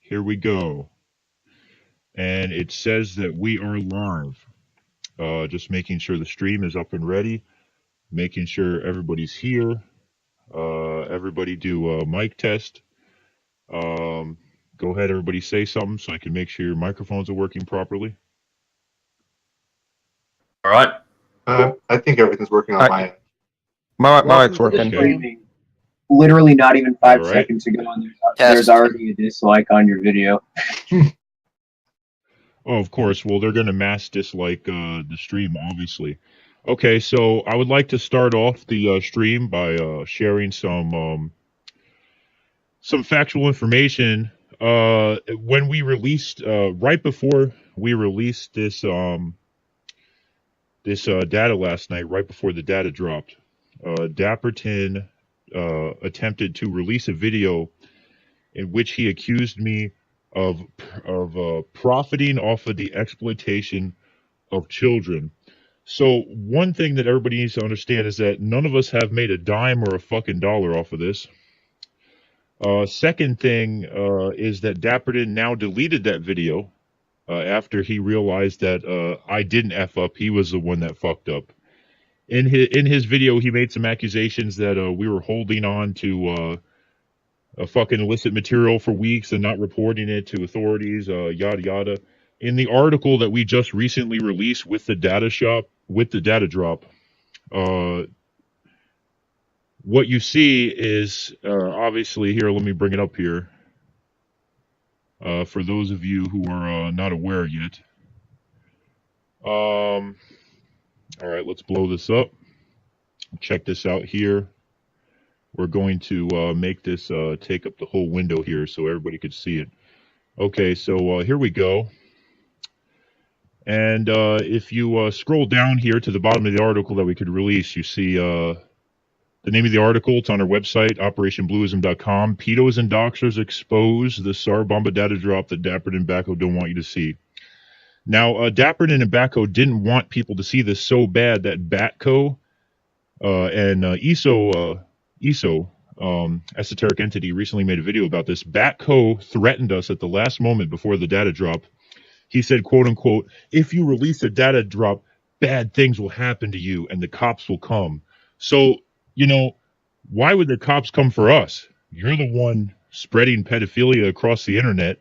Here we go. And it says that we are live. Just making sure the stream is up and ready. Making sure everybody's here. Everybody do a mic test. Go ahead, everybody say something so I can make sure your microphones are working properly. All right. I think everything's working on my end. My mic's working. Okay. Literally not even 5 All right. seconds ago, and there's already a dislike on your video. Oh, of course. Well, they're going to mass dislike the stream, obviously. Okay, so I would like to start off the stream by sharing some factual information. When we released, right before we released this data last night, right before the data dropped, Dapperton attempted to release a video in which he accused me of profiting off of the exploitation of children. So one thing that everybody needs to understand is that none of us have made a dime or a fucking dollar off of this. Second thing is that Dapperton now deleted that video after he realized that I didn't F up. He was the one that fucked up. In his video, he made some accusations that we were holding on to a fucking illicit material for weeks and not reporting it to authorities, yada yada. In the article that we just recently released with the data drop, what you see is obviously here. Let me bring it up here for those of you who are not aware yet. All right, let's blow this up. Check this out here. We're going to make this take up the whole window here so everybody could see it. Okay, so here we go. And if you scroll down here to the bottom of the article that we could release, you see the name of the article. It's on our website, operationblueism.com. Pedos and Doxers expose the SAR Bomba data drop that Dapperton and Bacco don't want you to see. Now, Dapperton and Bacco didn't want people to see this so bad that Batco and ESO, Esoteric Entity, recently made a video about this. Batco threatened us at the last moment before the data drop. He said, quote unquote, if you release a data drop, bad things will happen to you and the cops will come. So, you know, why would the cops come for us? You're the one spreading pedophilia across the internet.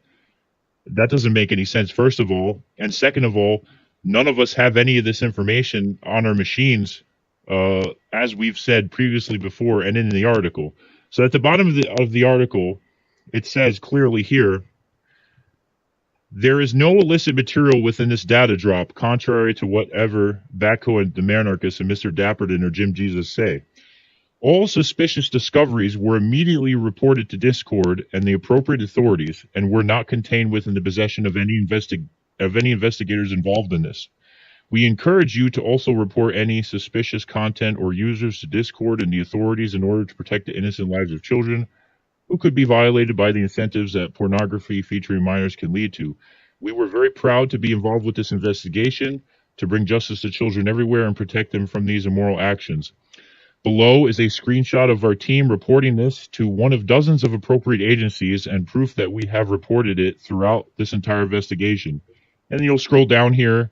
That doesn't make any sense, first of all. And second of all, none of us have any of this information on our machines, as we've said previously before and in the article. So at the bottom of the article, it says clearly here, there is no illicit material within this data drop, contrary to whatever Bacco and the Manarchists and Mr. Dapperton or Jim Jesus say. All suspicious discoveries were immediately reported to Discord and the appropriate authorities and were not contained within the possession of any investigators involved in this. We encourage you to also report any suspicious content or users to Discord and the authorities in order to protect the innocent lives of children who could be violated by the incentives that pornography featuring minors can lead to. We were very proud to be involved with this investigation to bring justice to children everywhere and protect them from these immoral actions. Below is a screenshot of our team reporting this to one of dozens of appropriate agencies and proof that we have reported it throughout this entire investigation. And you'll scroll down here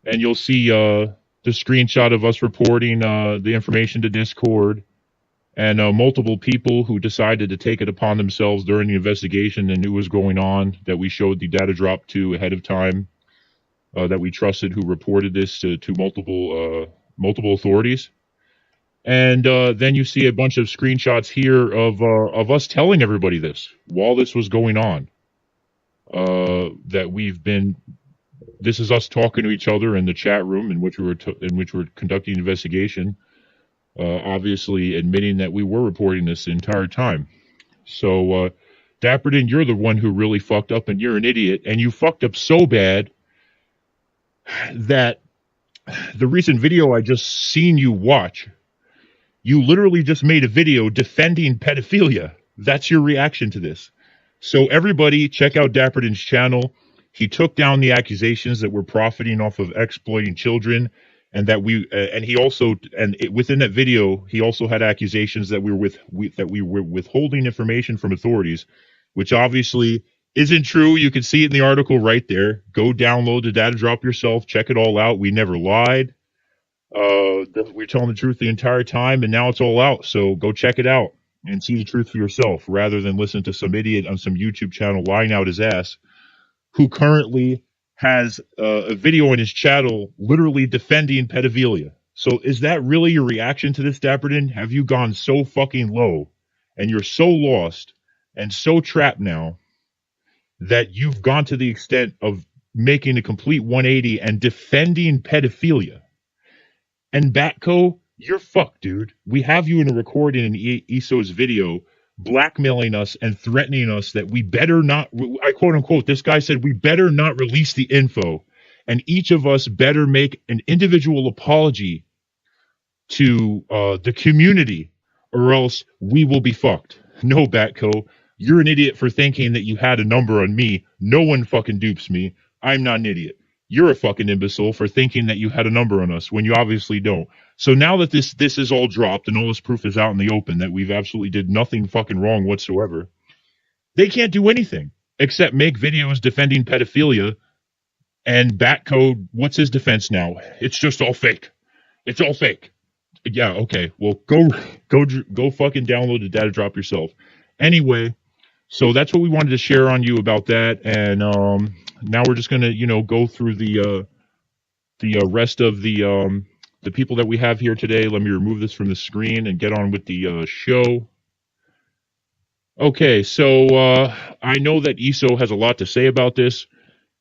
and you'll see the screenshot of us reporting the information to Discord and multiple people who decided to take it upon themselves during the investigation and knew what was going on, that we showed the data drop to ahead of time, that we trusted, who reported this to multiple authorities. And then you see a bunch of screenshots here of us telling everybody this while this was going on. This is us talking to each other in the chat room in which we were conducting an investigation. Obviously admitting that we were reporting this the entire time. So, Dapperton, you're the one who really fucked up, and you're an idiot, and you fucked up so bad that the recent video I just seen you watch, you literally just made a video defending pedophilia. That's your reaction to this. So everybody check out Dapperton's channel. He took down the accusations that we're profiting off of exploiting children, and that within that video, he also had accusations that we were withholding information from authorities, which obviously isn't true. You can see it in the article right there. Go download the data drop yourself. Check it all out. We never lied. We're telling the truth the entire time, and now it's all out. So go check it out and see the truth for yourself, rather than listen to some idiot on some YouTube channel lying out his ass, who currently has a video on his channel literally defending pedophilia. So is that really your reaction to this, Dapperton? Have you gone so fucking low and you're so lost and so trapped now that you've gone to the extent of making a complete 180 and defending pedophilia? And Batco, you're fucked, dude. We have you in a recording in ESO's video blackmailing us and threatening us that we better not, I quote unquote, this guy said, we better not release the info, and each of us better make an individual apology to the community, or else we will be fucked. No, Batco, you're an idiot for thinking that you had a number on me. No one fucking dupes me. I'm not an idiot. You're a fucking imbecile for thinking that you had a number on us when you obviously don't. So now that this is all dropped and all this proof is out in the open that we've absolutely did nothing fucking wrong whatsoever, they can't do anything except make videos defending pedophilia. And Batcode, what's his defense now? It's just all fake. It's all fake. Yeah, okay. Well, go fucking download the data drop yourself. Anyway, so that's what we wanted to share on you about that. And now we're just gonna, go through the rest of the people that we have here today. Let me remove this from the screen and get on with the show. Okay, so I know that ESO has a lot to say about this,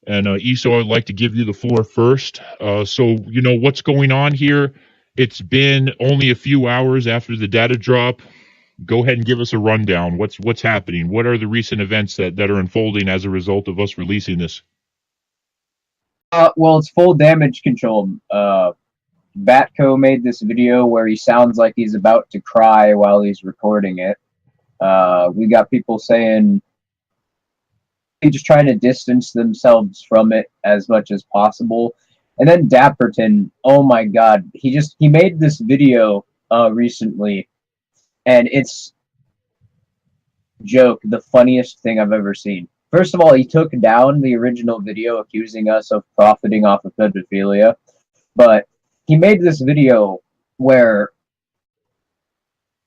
and ESO, I'd like to give you the floor first. So what's going on here. It's been only a few hours after the data drop. Go ahead and give us a rundown. What's happening? What are the recent events that are unfolding as a result of us releasing this? Well, it's full damage control. Batco made this video where he sounds like he's about to cry while he's recording it. We got people saying they just trying to distance themselves from it as much as possible. And then Dapperton, oh my god, he made this video recently, and it's the funniest thing I've ever seen. First of all, he took down the original video accusing us of profiting off of pedophilia, but he made this video where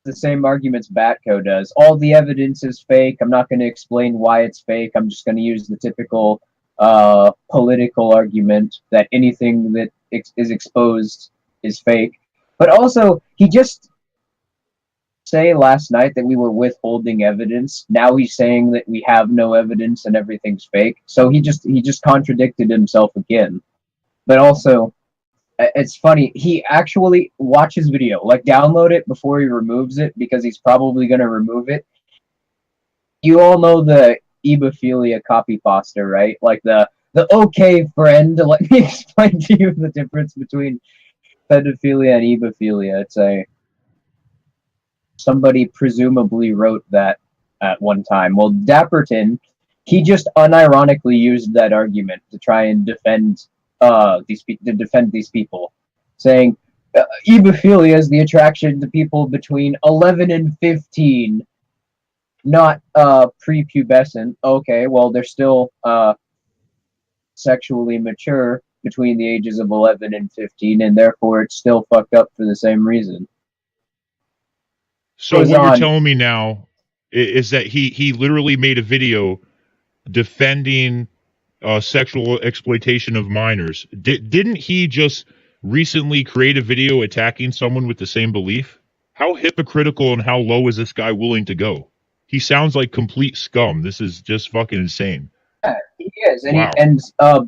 the same arguments Batco does. All the evidence is fake. I'm not going to explain why it's fake. I'm just going to use the typical political argument that anything that is exposed is fake. But also, he just say last night that we were withholding evidence. Now he's saying that we have no evidence and everything's fake. So he just contradicted himself again. But also, it's funny, he actually watches video, like download it before he removes it, because he's probably going to remove it. You all know the Pedofelia copy pasta, right? Like the okay friend, let me explain to you the difference between pedophilia and Pedofelia. It's somebody presumably wrote that at one time. Well, Dapperton, he just unironically used that argument to try and defend these people, saying Pedophilia is the attraction to people between 11 and 15, not prepubescent. Okay, well, they're still sexually mature between the ages of 11 and 15, and therefore it's still fucked up for the same reason. So what you're telling me now is that he literally made a video defending sexual exploitation of minors. Didn't he just recently create a video attacking someone with the same belief? How hypocritical and how low is this guy willing to go? He sounds like complete scum. This is just fucking insane. Yeah, he is. And, wow.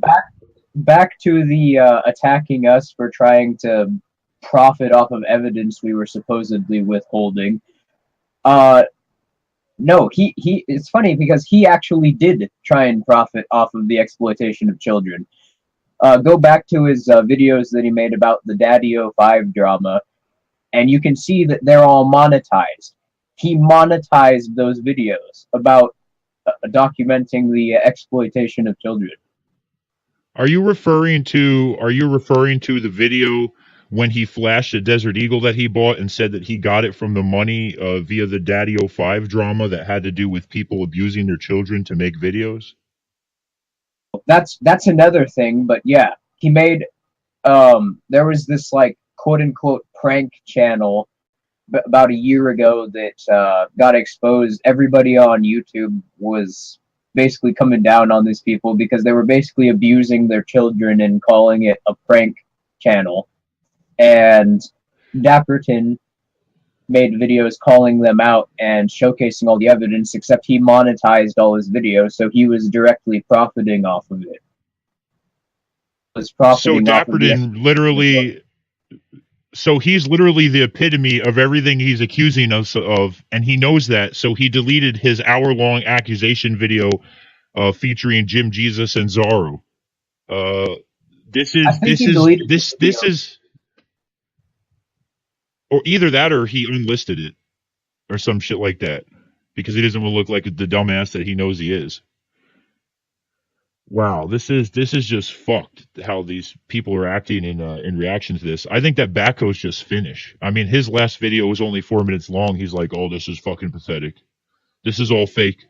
Back to the attacking us for trying to profit off of evidence we were supposedly withholding. No, it's funny because he actually did try and profit off of the exploitation of children. Go back to his videos that he made about the Daddy 05 drama, and you can see that they're all monetized. He monetized those videos about documenting the exploitation of children. Are you referring to the video when he flashed a Desert Eagle that he bought and said that he got it from the money via the Daddy 05 drama that had to do with people abusing their children to make videos? That's another thing, but yeah, he made there was this like quote unquote prank channel about a year ago that got exposed. Everybody on YouTube was basically coming down on these people because they were basically abusing their children and calling it a prank channel. And Dapperton made videos calling them out and showcasing all the evidence, except he monetized all his videos, so he was directly profiting off of it. So Dapperton literally, so he's literally the epitome of everything he's accusing us of, and he knows that, so he deleted his hour-long accusation video featuring Jim Jesus and Zorro. This is, or either that or he unlisted it, or some shit like that, because he doesn't want to look like the dumbass that he knows he is. Wow, this is just fucked how these people are acting in reaction to this. I think that Backhoe's just finished. I mean, his last video was only 4 minutes long. He's like, "Oh, this is fucking pathetic. This is all fake.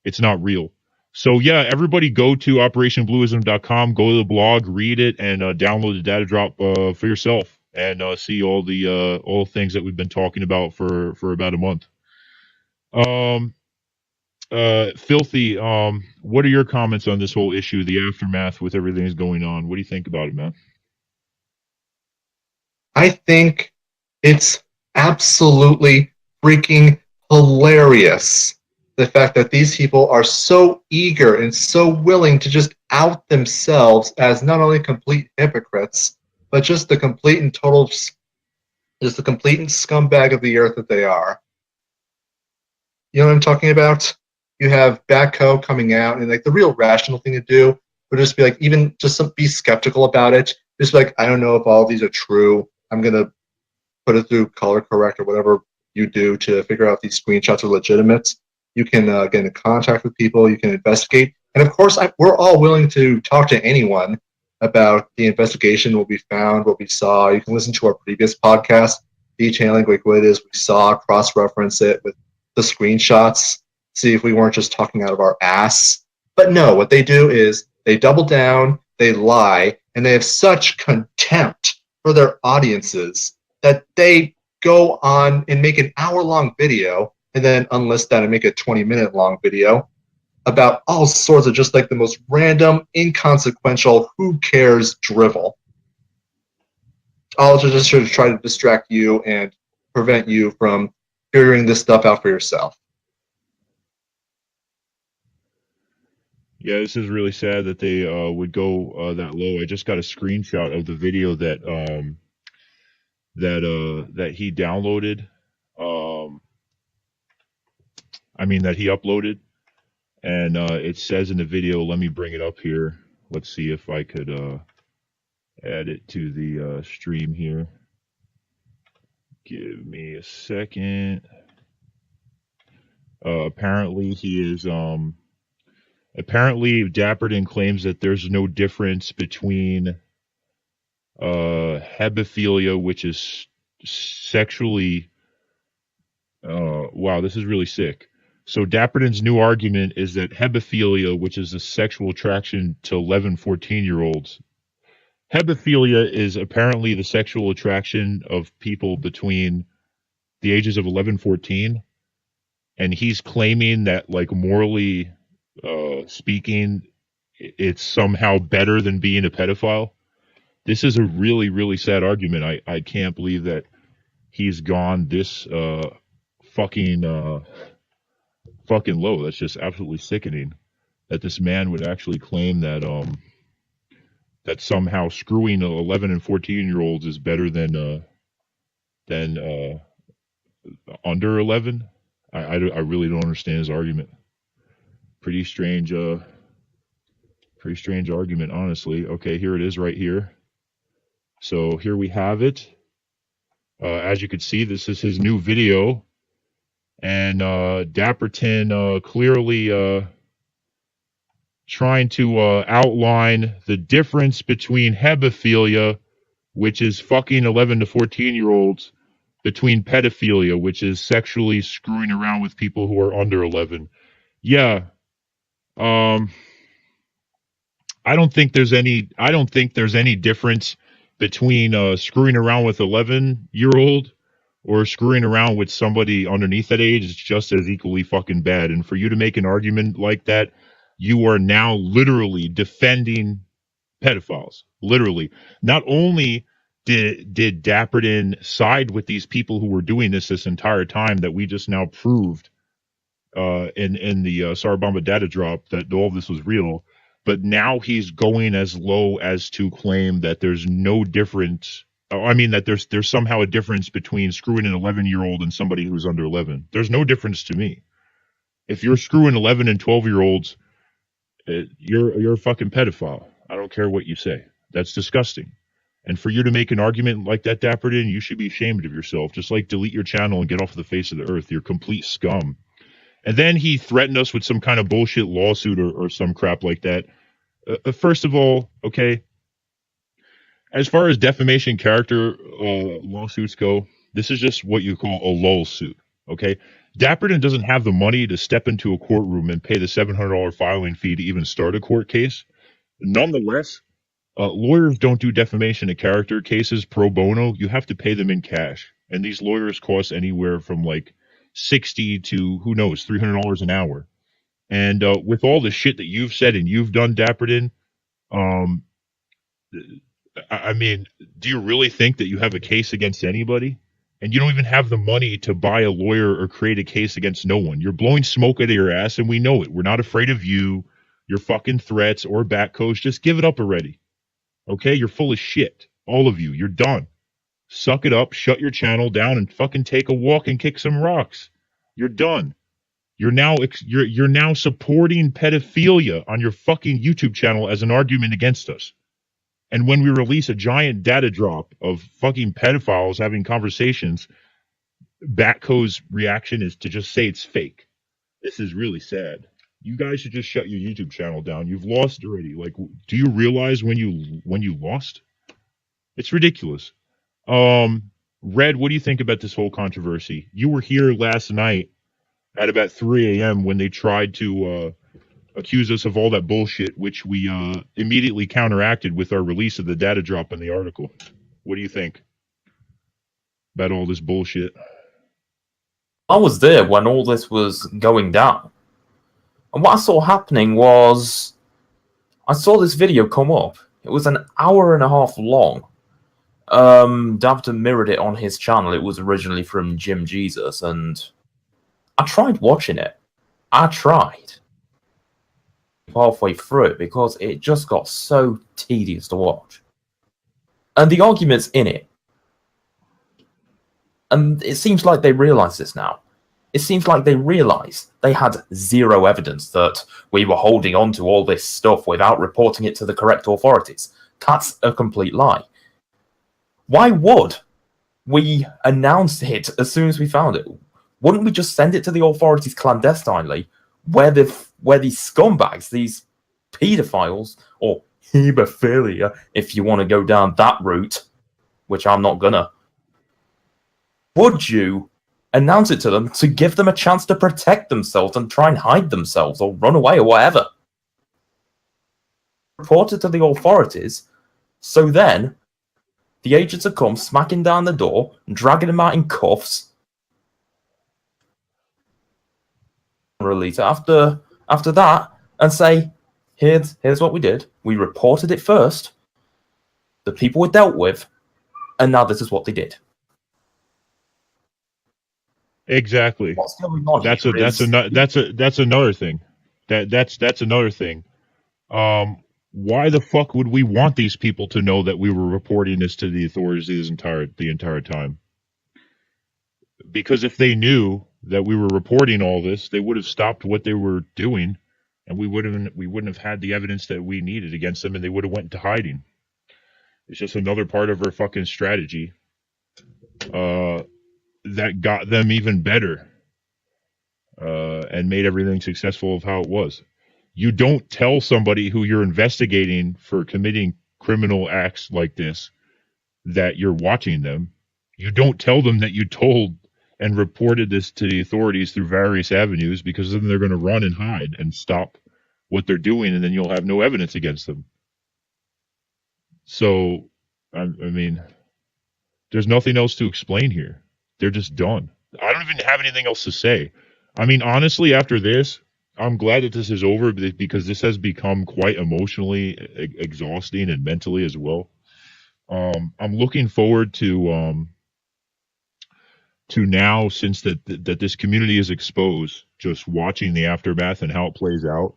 It's not real." So yeah, everybody go to operationbluism.com, go to the blog, read it, and download the data drop for yourself, and see all the things that we've been talking about for about a month. Filthy, what are your comments on this whole issue, the aftermath with everything that's going on? What do you think about it, man? I think it's absolutely freaking hilarious. The fact that these people are so eager and so willing to just out themselves as not only complete hypocrites, but just the complete and total, just the complete and scumbag of the earth that they are. You know what I'm talking about? You have Backhoe coming out, and like the real rational thing to do would just be like, even just be skeptical about it. Just be like, I don't know if all of these are true. I'm gonna put it through color correct or whatever you do to figure out if these screenshots are legitimate. You can get into contact with people. You can investigate, and of course, we're all willing to talk to anyone about the investigation, what we found, what we saw. You can listen to our previous podcast detailing like what it is we saw, cross-reference it with the screenshots, see if we weren't just talking out of our ass. But no, what they do is they double down, they lie, and they have such contempt for their audiences that they go on and make an hour-long video and then unlist that and make a 20-minute long video about all sorts of just like the most random, inconsequential, who cares drivel. All to just sort of try to distract you and prevent you from figuring this stuff out for yourself. Yeah, this is really sad that they would go that low. I just got a screenshot of the video that that he downloaded. That he uploaded, and it says in the video. Let me bring it up here. Let's see if I could add it to the stream here. Give me a second. Apparently he is apparently Dapperton claims that there's no difference between hebephilia, which is sexually wow, this is really sick. So Dapperton's new argument is that hebephilia, which is a sexual attraction to 11, 14-year-olds, hebephilia is apparently the sexual attraction of people between the ages of 11, 14, and he's claiming that, like, morally speaking, it's somehow better than being a pedophile. This is a really, really sad argument. I can't believe that he's gone this fucking low. That's just absolutely sickening that this man would actually claim that that somehow screwing 11 and 14-year-olds is better than under 11. I really don't understand his argument. Pretty strange argument, honestly. Okay, here it is right here. So here we have it. As you can see, this is his new video. And Dapperton clearly trying to outline the difference between hebephilia, which is fucking 11 to 14-year-olds, between pedophilia, which is sexually screwing around with people who are under 11. Yeah. I don't think there's any difference between screwing around with 11-year-old or screwing around with somebody underneath that age. It's just as equally fucking bad. And for you to make an argument like that, you are now literally defending pedophiles. Literally. Not only did Dapperton side with these people who were doing this entire time that we just now proved in the Sarabamba data drop that all of this was real, but now he's going as low as to claim that there's no difference. I mean, that there's somehow a difference between screwing an 11-year-old and somebody who's under 11. There's no difference to me. If you're screwing 11 and 12-year-olds, you're a fucking pedophile. I don't care what you say. That's disgusting. And for you to make an argument like that, Dapperton, you should be ashamed of yourself. Just like delete your channel and get off the face of the earth. You're complete scum. And then he threatened us with some kind of bullshit lawsuit or some crap like that. First of all, okay, as far as defamation character lawsuits go, this is just what you call a lull suit, okay? Dapperton doesn't have the money to step into a courtroom and pay the $700 filing fee to even start a court case. Nonetheless, lawyers don't do defamation of character cases pro bono. You have to pay them in cash. And these lawyers cost anywhere from like $60 to, who knows, $300 an hour. And with all the shit that you've said and you've done, Dapperton, I mean, do you really think that you have a case against anybody? And you don't even have the money to buy a lawyer or create a case against no one. You're blowing smoke out of your ass, and we know it. We're not afraid of you, your fucking threats, or backcoach. Just give it up already. Okay? You're full of shit. All of you. You're done. Suck it up, shut your channel down, and fucking take a walk and kick some rocks. You're done. You're now supporting pedophilia on your fucking YouTube channel as an argument against us. And when we release a giant data drop of fucking pedophiles having conversations, Batco's reaction is to just say it's fake. This is really sad. You guys should just shut your YouTube channel down. You've lost already. Like, do you realize when you lost? It's ridiculous. Red, what do you think about this whole controversy? You were here last night at about 3 a.m. when they tried to accuse us of all that bullshit, which we immediately counteracted with our release of the data drop in the article. What do you think about all this bullshit? I was there when all this was going down. And what I saw happening was, I saw this video come up. It was an hour and a half long. Dapperton mirrored it on his channel. It was originally from Jim Jesus, and I tried watching it. I tried. Halfway through it because it just got so tedious to watch. And the arguments in it, and it seems like they realize this now. It seems like they realize they had zero evidence that we were holding on to all this stuff without reporting it to the correct authorities. That's a complete lie. Why would we announce it as soon as we found it? Wouldn't we just send it to the authorities clandestinely, where these scumbags, these pedophiles, or hebephilia, if you want to go down that route, which I'm not gonna, would you announce it to them to give them a chance to protect themselves and try and hide themselves or run away or whatever? Report it to the authorities, so then the agents would come smacking down the door, dragging them out in cuffs, release it after that, and say, here's what we did. We reported it first. The people were dealt with, and now this is what they did. Exactly. What's going on? That's another thing. That's another thing. Why the fuck would we want these people to know that we were reporting this to the authorities the entire time? Because if they knew that we were reporting all this, they would have stopped what they were doing, and we wouldn't have had the evidence that we needed against them, and they would have went into hiding. It's just another part of our fucking strategy that got them even better and made everything successful of how it was. You don't tell somebody who you're investigating for committing criminal acts like this that you're watching them. You don't tell them that you told and reported this to the authorities through various avenues, because then they're going to run and hide and stop what they're doing, and then you'll have no evidence against them. So, I mean, there's nothing else to explain here. They're just done. I don't even have anything else to say. I mean, honestly, after this, I'm glad that this is over, because this has become quite emotionally exhausting and mentally as well. I'm looking forward to now, since that this community is exposed, just watching the aftermath and how it plays out.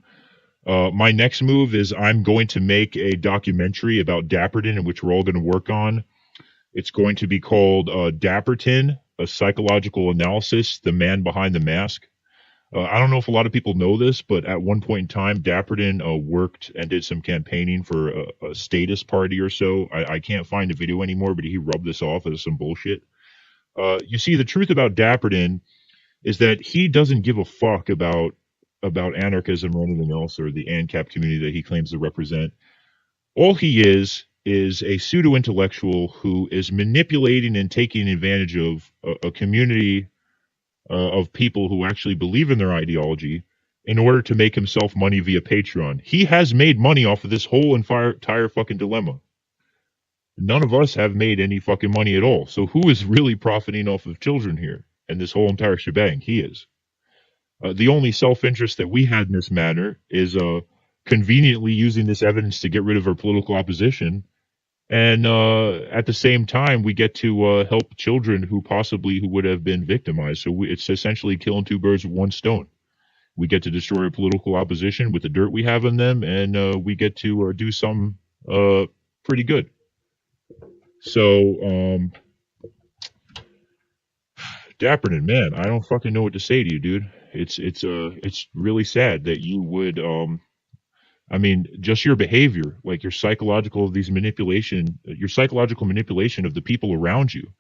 My next move is I'm going to make a documentary about Dapperton, in which we're all going to work on. It's going to be called Dapperton, A Psychological Analysis, The Man Behind the Mask. I don't know if a lot of people know this, but at one point in time, Dapperton worked and did some campaigning for a status party or so. I can't find the video anymore, but he rubbed this off as some bullshit. You see, the truth about Dapperton is that he doesn't give a fuck about anarchism or anything else, or the ANCAP community that he claims to represent. All he is a pseudo-intellectual who is manipulating and taking advantage of a community of people who actually believe in their ideology in order to make himself money via Patreon. He has made money off of this whole entire fucking dilemma. None of us have made any fucking money at all. So who is really profiting off of children here and this whole entire shebang? He is. The only self-interest that we had in this matter is conveniently using this evidence to get rid of our political opposition. And at the same time, we get to help children who would have been victimized. So it's essentially killing two birds with one stone. We get to destroy our political opposition with the dirt we have on them, and we get to do something pretty good. So, Dapperton, man, I don't fucking know what to say to you, dude. It's really sad that you would, I mean, just your behavior, like your psychological manipulation of the people around you.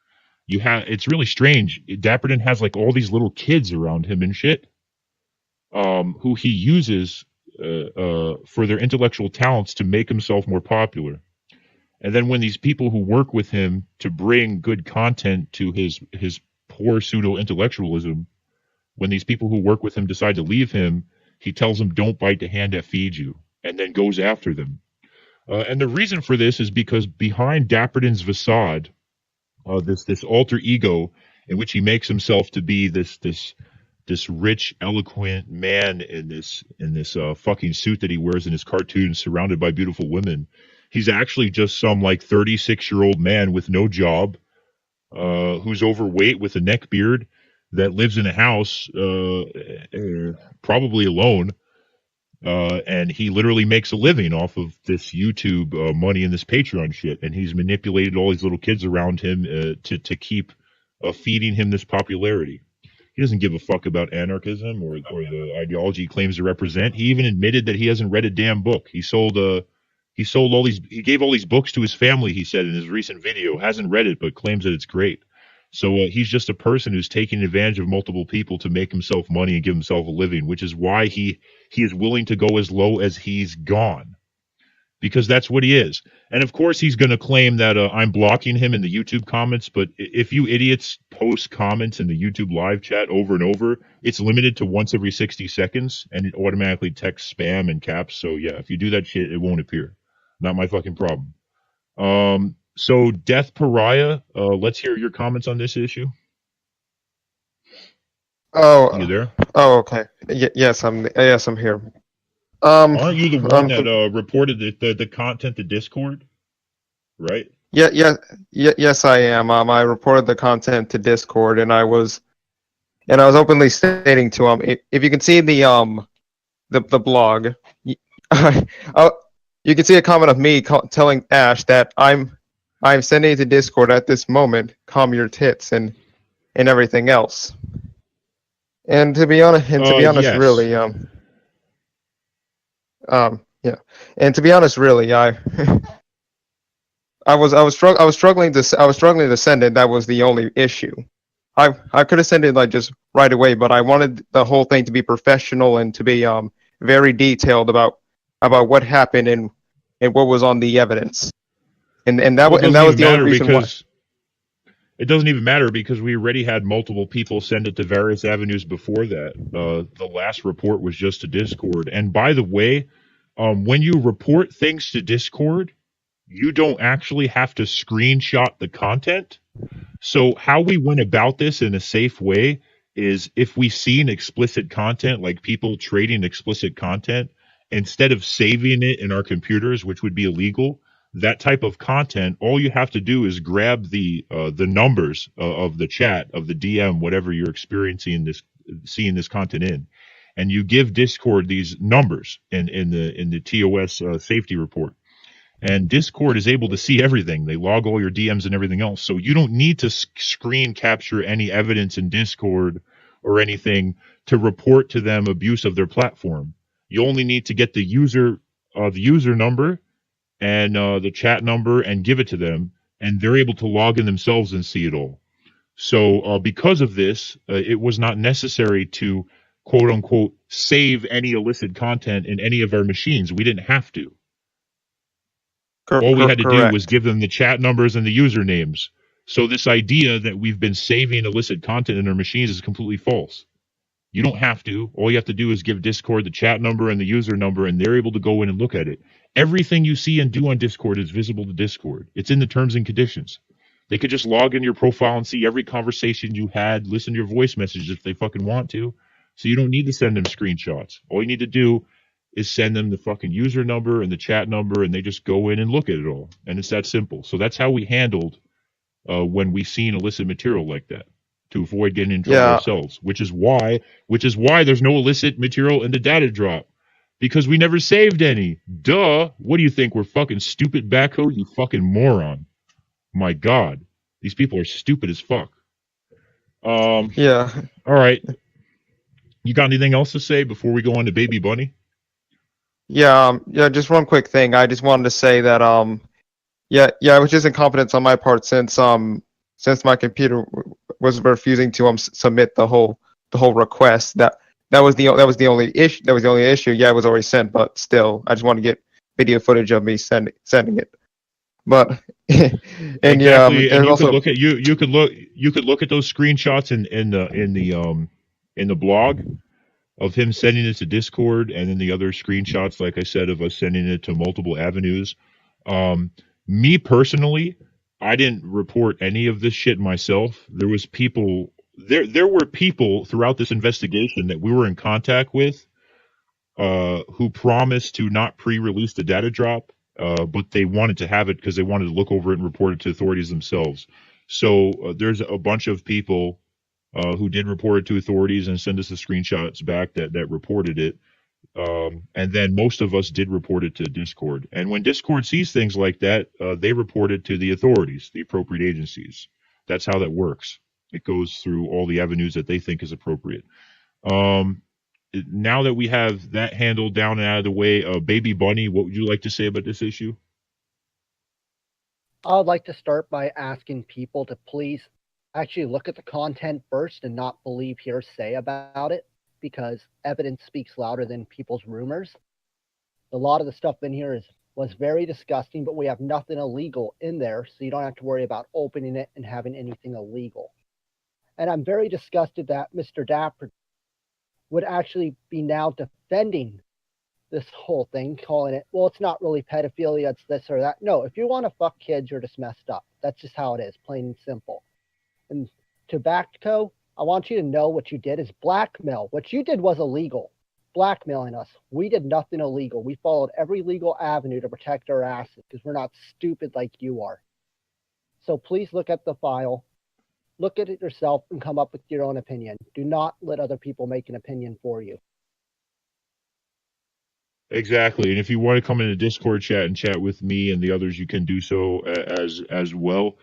It's really strange. Dapperton has like all these little kids around him and shit, who he uses for their intellectual talents to make himself more popular. And then when these people who work with him to bring good content to his poor pseudo-intellectualism, when these people who work with him decide to leave him, he tells them, don't bite the hand that feeds you, and then goes after them. And the reason for this is because behind Dapperton's facade, this alter ego in which he makes himself to be this rich, eloquent man in this fucking suit that he wears in his cartoons, surrounded by beautiful women, he's actually just some like 36-year-old man with no job, who's overweight with a neck beard, that lives in a house, probably alone, and he literally makes a living off of this YouTube money and this Patreon shit, and he's manipulated all these little kids around him to keep feeding him this popularity. He doesn't give a fuck about anarchism or the ideology he claims to represent. He even admitted that he hasn't read a damn book. He gave all these books to his family, he said in his recent video, hasn't read it, but claims that it's great. So he's just a person who's taking advantage of multiple people to make himself money and give himself a living, which is why he is willing to go as low as he's gone, because that's what he is. And of course, he's going to claim that I'm blocking him in the YouTube comments. But if you idiots post comments in the YouTube live chat over and over, it's limited to once every 60 seconds, and it automatically texts spam and caps. So yeah, if you do that shit, it won't appear. Not my fucking problem. So Death Pariah, let's hear your comments on this issue. Oh, you there? Oh, okay. Yes, I'm here. Aren't you the one that reported the content to Discord? Right? Yes, I am. I reported the content to Discord, and I was openly stating to if you can see the blog, you can see a comment of me telling Ash that I'm sending it to Discord at this moment. Calm your tits and everything else. And to be honest, yes. really, yeah. And to be honest, really, I was struggling to send it. That was the only issue. I could have sent it like just right away, but I wanted the whole thing to be professional and to be very detailed about what happened and what was on the evidence. and that Well, it and doesn't that was even the only matter reason why. because it doesn't even matter because we already had multiple people send it to various avenues before that. The last report was just to Discord. And by the way, when you report things to Discord, you don't actually have to screenshot the content. So how we went about this in a safe way is if we see an explicit content, like people trading explicit content, instead of saving it in our computers, which would be illegal, that type of content, all you have to do is grab the numbers of the chat, of the DM, whatever you're experiencing seeing this content in, and you give Discord these numbers in the TOS safety report. And Discord is able to see everything. They log all your DMs and everything else. So you don't need to screen capture any evidence in Discord or anything to report to them abuse of their platform. You only need to get the user number and the chat number and give it to them, and they're able to log in themselves and see it all. So because of this, it was not necessary to quote unquote save any illicit content in any of our machines. We didn't have to. All we had to do was give them the chat numbers and the usernames. So this idea that we've been saving illicit content in our machines is completely false. You don't have to. All you have to do is give Discord the chat number and the user number, and they're able to go in and look at it. Everything you see and do on Discord is visible to Discord. It's in the terms and conditions. They could just log in your profile and see every conversation you had, listen to your voice messages if they fucking want to. So you don't need to send them screenshots. All you need to do is send them the fucking user number and the chat number, and they just go in and look at it all. And it's that simple. So that's how we handled when we seen illicit material like that, to avoid getting in trouble ourselves. Which is why there's no illicit material in the data drop, because we never saved any. Duh. What do you think? We're fucking stupid backhoe? You fucking moron. My God, these people are stupid as fuck. Yeah. All right. You got anything else to say before we go on to Baby Bunny? Yeah. Just one quick thing. I just wanted to say that it was just incompetence on my part since my computer was refusing to submit the whole request. That was the only issue. That was the only issue. Yeah, it was already sent, but still, I just want to get video footage of me sending it. But and exactly. And you also, could look at you could look at those screenshots in the blog of him sending it to Discord, and then the other screenshots, like I said, of us sending it to multiple avenues. Me personally, I didn't report any of this shit myself. There was people there were people throughout this investigation that we were in contact with who promised to not pre-release the data drop, but they wanted to have it because they wanted to look over it and report it to authorities themselves. So there's a bunch of people who did report it to authorities and send us the screenshots back that reported it. And then most of us did report it to Discord. And when Discord sees things like that, they report it to the authorities, the appropriate agencies. That's how that works. It goes through all the avenues that they think is appropriate. Now that we have that handled down and out of the way, Baby Bunny, what would you like to say about this issue? I would like to start by asking people to please actually look at the content first and not believe hearsay about it, because evidence speaks louder than people's rumors. A lot of the stuff in here was very disgusting, but we have nothing illegal in there, so you don't have to worry about opening it and having anything illegal. And I'm very disgusted that Mr. Dapper would actually be now defending this whole thing, calling it, well, it's not really pedophilia, it's this or that. No, if you want to fuck kids, you're just messed up. That's just how it is, plain and simple. And Tobacco, I want you to know what you did is blackmail. What you did was illegal, blackmailing us. We did nothing illegal. We followed every legal avenue to protect our asses because we're not stupid like you are. So please look at the file, look at it yourself, and come up with your own opinion. Do not let other people make an opinion for you. Exactly. And if you want to come in the Discord chat and chat with me and the others, you can do so as well.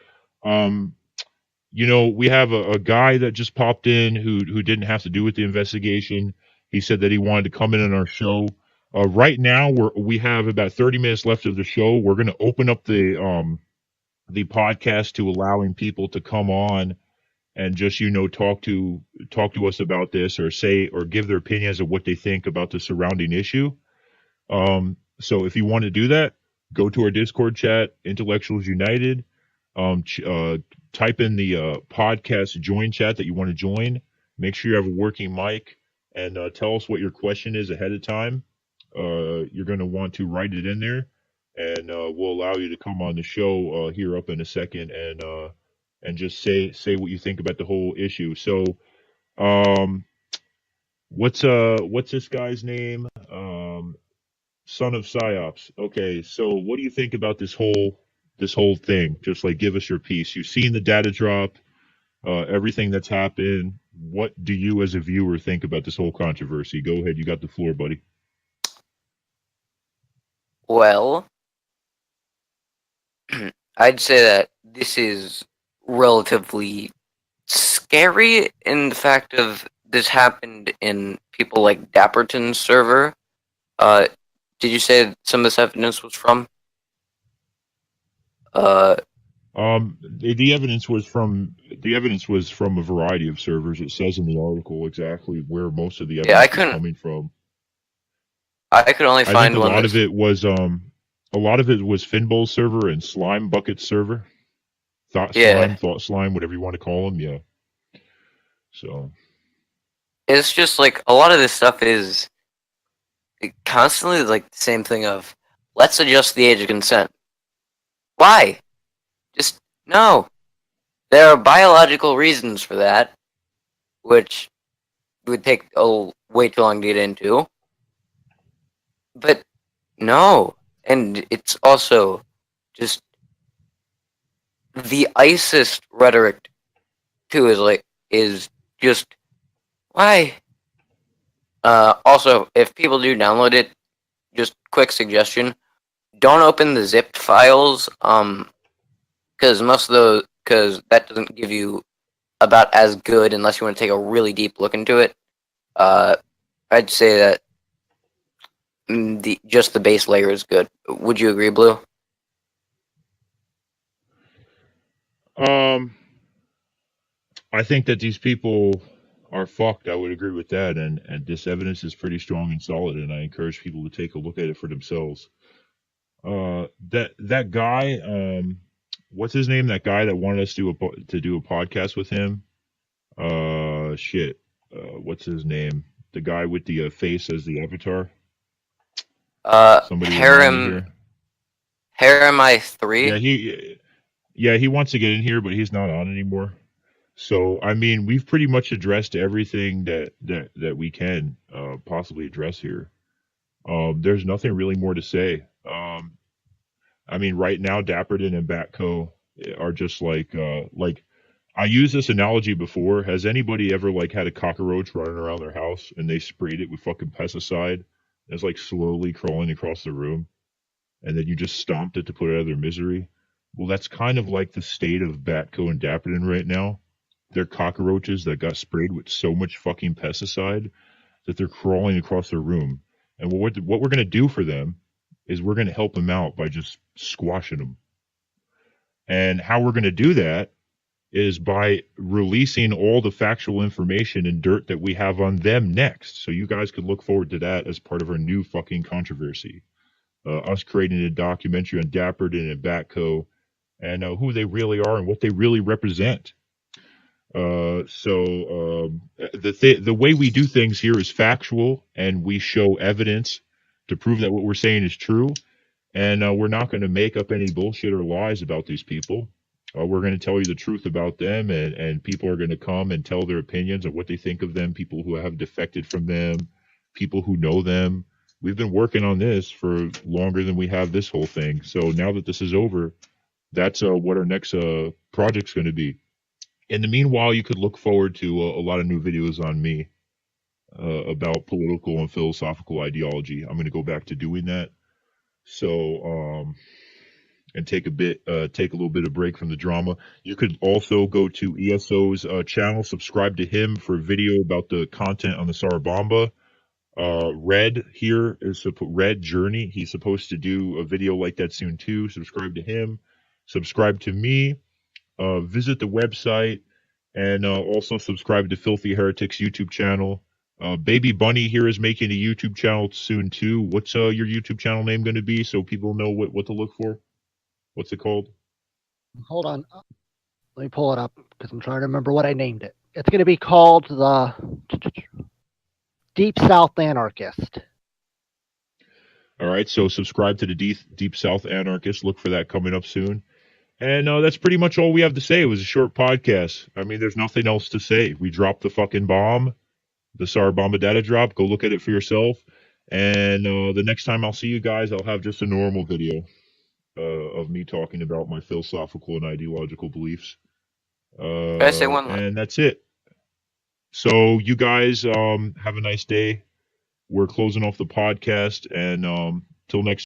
You know, we have a guy that just popped in who didn't have to do with the investigation. He said that he wanted to come in on our show. Right now, we have about 30 minutes left of the show. We're going to open up the podcast to allowing people to come on and just, talk to us about this, or say or give their opinions of what they think about the surrounding issue. So if you want to do that, go to our Discord chat, Intellectuals United. Type in the podcast join chat that you want to join. Make sure you have a working mic, and tell us what your question is ahead of time. You're going to want to write it in there, and we'll allow you to come on the show here up in a second and just say what you think about the whole issue. So, what's this guy's name? Son of Psyops. Okay, so what do you think about this whole thing? Just like give us your piece. You've seen the data drop, everything that's happened. What do you as a viewer think about this whole controversy? Go ahead, you got the floor, buddy. Well, I'd say that this is relatively scary in the fact of this happened in people like Dapperton's server. Did you say some of this evidence was from? The evidence was from a variety of servers. It says in the article exactly where most of the evidence is coming from. I could only find I think one. A lot of it was Finbol's server and Slime Bucket's server. Thought Slime, whatever you want to call them. Yeah. So it's just like a lot of this stuff is constantly like the same thing of let's adjust the age of consent. Why? Just no. There are biological reasons for that, which would take way too long to get into. But no. And it's also just the ISIS rhetoric too is just why? Also, if people do download it, just quick suggestion: don't open the zipped files, because that doesn't give you about as good unless you want to take a really deep look into it. I'd say that just the base layer is good. Would you agree, Blue? I think that these people are fucked. I would agree with that, and this evidence is pretty strong and solid, and I encourage people to take a look at it for themselves. That guy, what's his name? That guy that wanted us to do a podcast with him. What's his name? The guy with the face as the avatar. Somebody Harem I3. Yeah, he wants to get in here, but he's not on anymore. So I mean, we've pretty much addressed everything that we can possibly address here. There's nothing really more to say. I mean, right now, Dapperton and Batco are just like I used this analogy before. Has anybody ever had a cockroach running around their house and they sprayed it with fucking pesticide? It's like slowly crawling across the room, and then you just stomped it to put it out of their misery. Well, that's kind of like the state of Batco and Dapperton right now. They're cockroaches that got sprayed with so much fucking pesticide that they're crawling across their room. And what we're going to do for them is we're going to help them out by just squashing them. And how we're going to do that is by releasing all the factual information and dirt that we have on them next. So you guys could look forward to that as part of our new fucking controversy. Us creating a documentary on Dapperton and Batco and who they really are and what they really represent. The way we do things here is factual, and we show evidence to prove that what we're saying is true. And we're not going to make up any bullshit or lies about these people. We're going to tell you the truth about them, and people are going to come and tell their opinions of what they think of them, people who have defected from them, people who know them. We've been working on this for longer than we have this whole thing. So now that this is over, that's what our next project's going to be. In the meanwhile, you could look forward to a lot of new videos on me about political and philosophical ideology. I'm going to go back to doing that. So, and take a little bit of break from the drama. You could also go to ESO's channel, subscribe to him for a video about the content on the Sarabamba. Red here is Red Journey. He's supposed to do a video like that soon too. Subscribe to him. Subscribe to me. Visit the website, and also subscribe to Filthy Heretics YouTube channel. Baby Bunny here is making a YouTube channel soon too. What's your YouTube channel name going to be so people know what to look for? What's it called? Hold on. Let me pull it up because I'm trying to remember what I named it. It's going to be called the Deep South Anarchist. All right, so subscribe to the Deep South Anarchist. Look for that coming up soon. And that's pretty much all we have to say. It was a short podcast. I mean, there's nothing else to say. We dropped the fucking bomb, the SAR Bomba data drop. Go look at it for yourself. And the next time I'll see you guys, I'll have just a normal video of me talking about my philosophical and ideological beliefs. Can I say one? And that's it. So you guys have a nice day. We're closing off the podcast, and till next